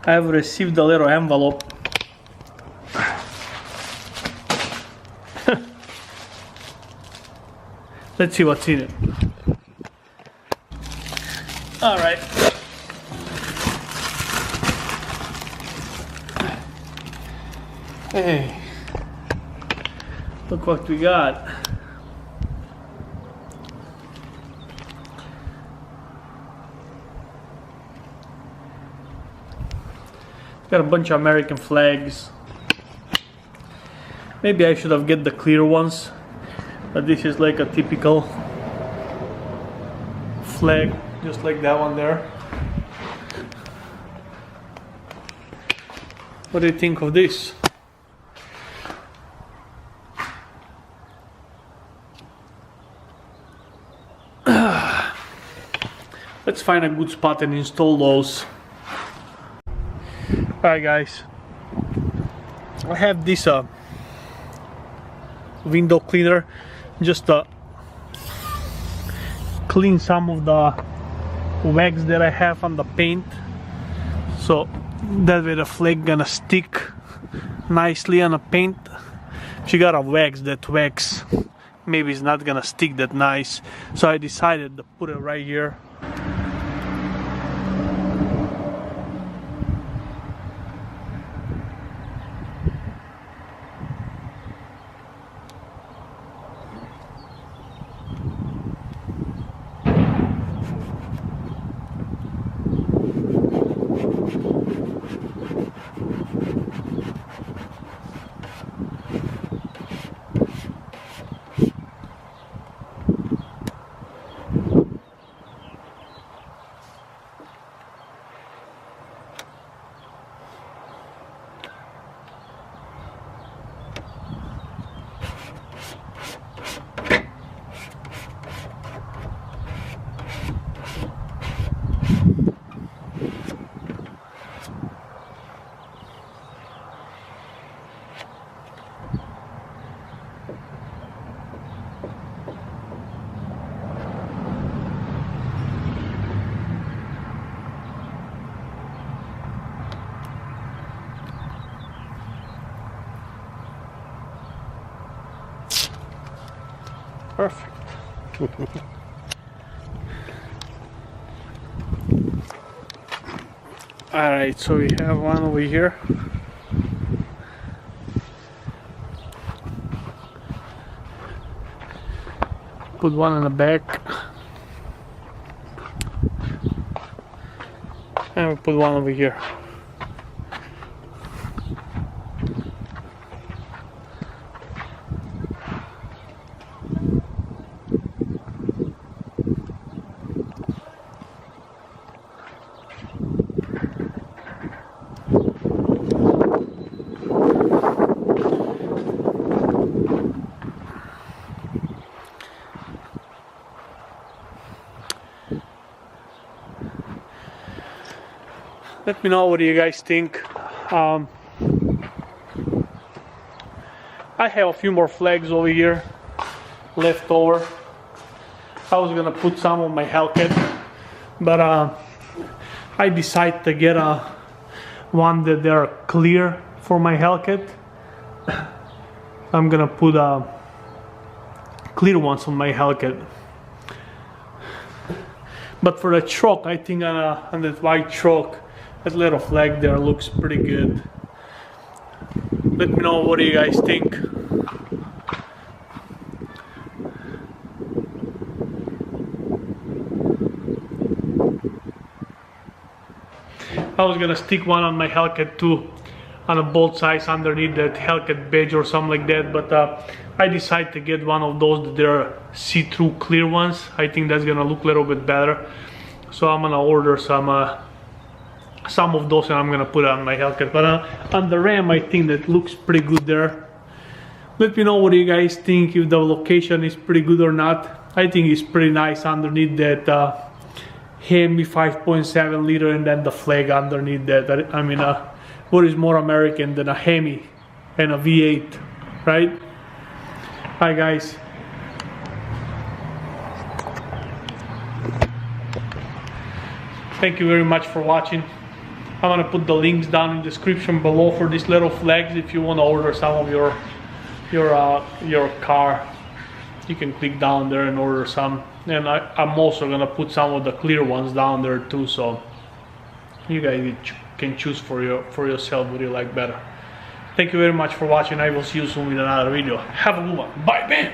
I have received a little envelope. Let's see what's in it. All right. Hey, look what we got. Got a bunch of American flags. Maybe I should have get the clear ones, but this is like a typical flag, just like that one there. What do you think of this? Let's find a good spot and install those. Alright guys, I have this window cleaner just to clean some of the wax that I have on the paint, so that way the flag gonna stick nicely on the paint. If you gotta wax, that wax maybe it's not gonna stick that nice, so I decided to put it right here. Perfect. Alright, so we have one over here. Put one in the back. And we put one over here. Let me know what you guys think. I have a few more flags over here left over. I was gonna put some on my hellcat, but I decided to get one that they're clear for my hellcat. I'm gonna put clear ones on my hellcat. But for the truck, I think on that white truck, that little flag there looks pretty good. Let me know what do you guys think. I was gonna stick one on my hellcat too, on both sides underneath that hellcat badge or something like that, but I decided to get one of those that are see-through clear ones. I think that's gonna look a little bit better, so I'm gonna order some of those and I'm gonna put it on my hellcat. But on the Ram, I think that looks pretty good there. Let me know what you guys think, if the location is pretty good or not. I think it's pretty nice underneath that HEMI 5.7 liter and then the flag underneath that. I mean, what is more American than a HEMI and a V8, right? Hi guys. Thank you very much for watching. I'm gonna put the links down in the description below for these little flags. If you want to order some of your car, you can click down there and order some. And I'm also gonna put some of the clear ones down there too, so you guys can choose for yourself what you like better. Thank you very much for watching. I will see you soon with another video. Have a good one. Bye, man.